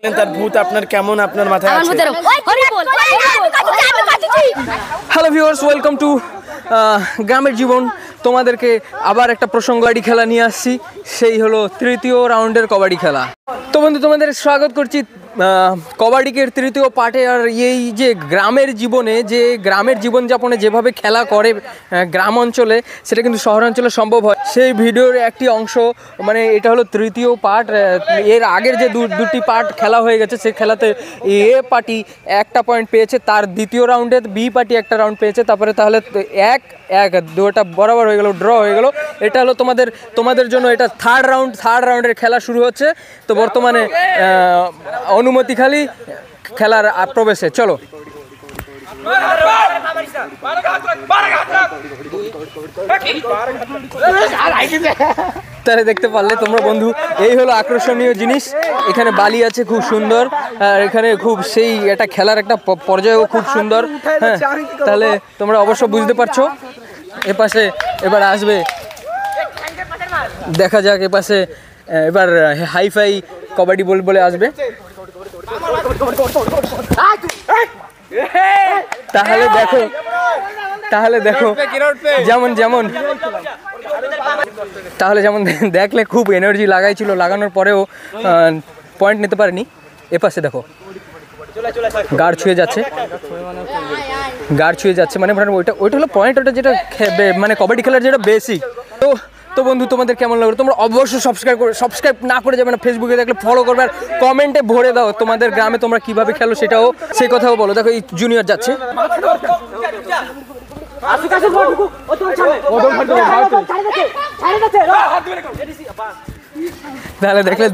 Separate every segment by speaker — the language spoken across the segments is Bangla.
Speaker 1: তার ভূত আপনার কেমন আপনার মাথায় আছে?
Speaker 2: হ্যালো ভিউয়ার্স, ওয়েলকাম টু গ্রামের জীবন। তোমাদেরকে আবার একটা প্রসঙ্গবাড়ি খেলা নিয়ে আসছি, সেই হলো তৃতীয় রাউন্ডের কবাডি খেলা। তো বন্ধু, তোমাদের স্বাগত করছি কবাডিকের তৃতীয় পার্টে। আর এই যে গ্রামের জীবনে, যে গ্রামের জীবনযাপনে যেভাবে খেলা করে গ্রাম অঞ্চলে, সেটা কিন্তু শহরাঞ্চলে সম্ভব হয়। সেই ভিডিওর একটি অংশ, মানে এটা হলো তৃতীয় পার্ট। এর আগের যে দুটি পার্ট খেলা হয়ে গেছে, সেই খেলাতে এ পার্টি একটা পয়েন্ট পেয়েছে, তার দ্বিতীয় রাউন্ডে বি পার্টি একটা রাউন্ড পেয়েছে। তারপরে তাহলে এক দুটা বরাবর হয়ে গেল, ড্র হয়ে গেল। এটা হলো তোমাদের জন্য এটা থার্ড রাউন্ডের খেলা শুরু হচ্ছে। তো বর্তমানে অনুমতি খালি খেলার প্রবেশে। চলো তাহলে দেখতে পারলে তোমরা বন্ধু, এই হলো আকর্ষণীয় জিনিস। এখানে বালি আছে খুব সুন্দর, আর এখানে খুব সেই একটা খেলার একটা পর্যায়েও খুব সুন্দর। হ্যাঁ, তাহলে তোমরা অবশ্য বুঝতে পারছো। এপাশে এবার আসবে, দেখা যাক এপাশে এবার হাইফাই কবাডি বলে আসবে। তাহলে দেখো যেমন দেখলে খুব এনার্জি লাগাইছিল, লাগানোর পরেও পয়েন্ট নিতে পারেনি। এপাশে দেখো গাড় ছুঁয়ে যাচ্ছে, মানে ওইটা হলো পয়েন্ট, ওটা যেটা মানে কবাডি খেলার যেটা বেসিক। তো বন্ধু, তোমাদের কেমন লাগলো? তোমরা অবশ্যই সাবস্ক্রাইব না করে যাবে না। ফেসবুকে দেখলে ফলো করবে, আর কমেন্টে ভরে দাও তোমাদের গ্রামে তোমরা কিভাবে খেলো, সেই কথাও বলো। দেখো এই জুনিয়র যাচ্ছে, তাহলে দেখলে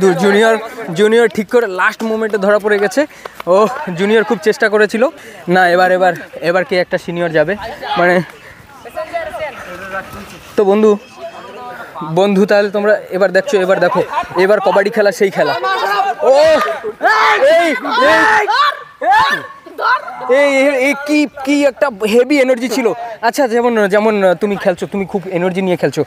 Speaker 2: জুনিয়র ঠিক করে লাস্ট মোমেন্টে ধরা পড়ে গেছে। ও জুনিয়র খুব চেষ্টা করেছিল না। এবার কে একটা সিনিয়র যাবে, মানে। তো বন্ধু তাহলে তোমরা এবার দেখো এবার কবাডি খেলা, সেই খেলা। ও এই কি একটা হেভি এনার্জি ছিল। আচ্ছা, যেমন তুমি খেলছো, তুমি খুব এনার্জি নিয়ে খেলছো,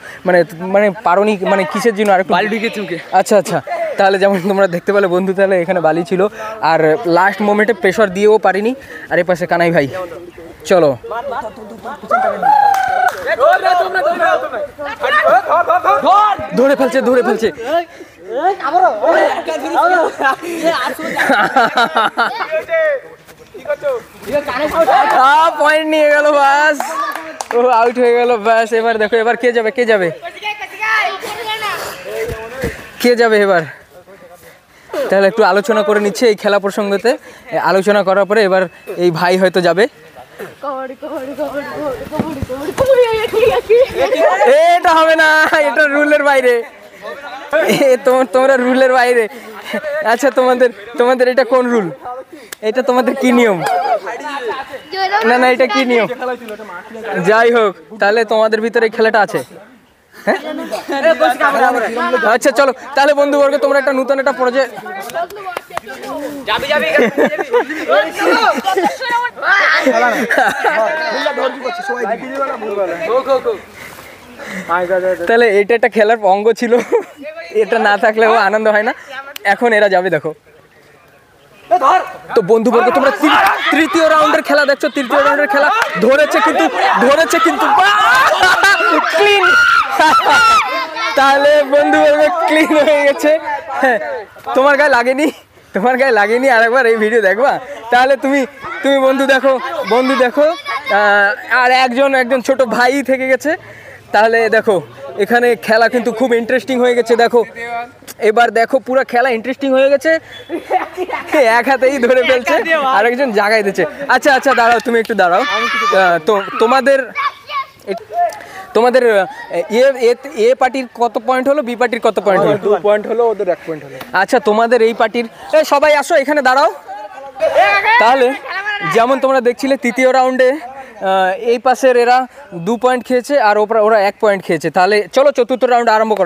Speaker 2: মানে পারোনি, মানে কিসের জন্য? আর বালি ঢুকে চুকে। আচ্ছা, তাহলে যেমন তোমরা দেখতে পেলে বন্ধু, তাহলে এখানে বালি ছিল, আর লাস্ট মোমেন্টে প্রেশার দিয়েও পারিনি। আর এই পাশে কানাই ভাই, চলো ধরে ফেলছে পয়েন্ট নিয়ে গেল, বাস ও আউট হয়ে গেল, বাস। এবার দেখো এবার কে যাবে এবার। তাহলে একটু আলোচনা করে নিচ্ছে এই খেলা প্রসঙ্গতে। আলোচনা করার পরে এবার এই ভাই হয়তো যাবে। এটা হবে না, এটা রুলের বাইরে, তোমরা রুলের বাইরে। আচ্ছা, তোমাদের এটা কোন রুল? এটা তোমাদের কি নিয়ম? না, এটা কি নিয়ম? যাই হোক, তাহলে তোমাদের ভিতরে খেলাটা আছে। হ্যাঁ, আচ্ছা চলো তাহলে বন্ধুবর্গ, তোমরা একটা নতুন একটা প্রজেক্ট তাহলে এটা একটা খেলার অঙ্গ ছিল, এটা না থাকলেও আনন্দ হয় না। এখন এরা যাবে, দেখো। তো বন্ধুবর্গ, তোমরা তৃতীয় রাউন্ডের খেলা দেখছো। তৃতীয় রাউন্ডের খেলা ধরেছে কিন্তু ক্লিন। তাহলে বন্ধুবর্গ ক্লিন হয়ে গেছে। হ্যাঁ, তোমার গায়ে লাগেনি? আরেকবার এই ভিডিও দেখবা, তাহলে তুমি বন্ধু দেখো। আর একজন ছোট ভাই থেকে গেছে। তাহলে দেখো এখানে খেলা কিন্তু খুব ইন্টারেস্টিং হয়ে গেছে। এবার দেখো পুরো খেলা ইন্টারেস্টিং হয়ে গেছে। এক হাতেই ধরে ফেলছে, আরেকজন জাগাই দিচ্ছে। আচ্ছা দাঁড়াও, তুমি একটু দাঁড়াও। তো তোমাদের এ পার্টির কত পয়েন্ট হলো, বি পার্টির কত পয়েন্ট হলো?
Speaker 1: 2 পয়েন্ট হলো, ওদের 1 পয়েন্ট হলো।
Speaker 2: আচ্ছা, তোমাদের এই পার্টির সবাই আসো, এখানে দাঁড়াও। তাহলে যেমন তোমরা দেখছিলে তৃতীয় রাউন্ডে এই পাশের এরা 2 পয়েন্ট খেয়েছে, আর ওরা 1 পয়েন্ট খেয়েছে। তাহলে চলো চতুর্থ রাউন্ড আরম্ভ করা।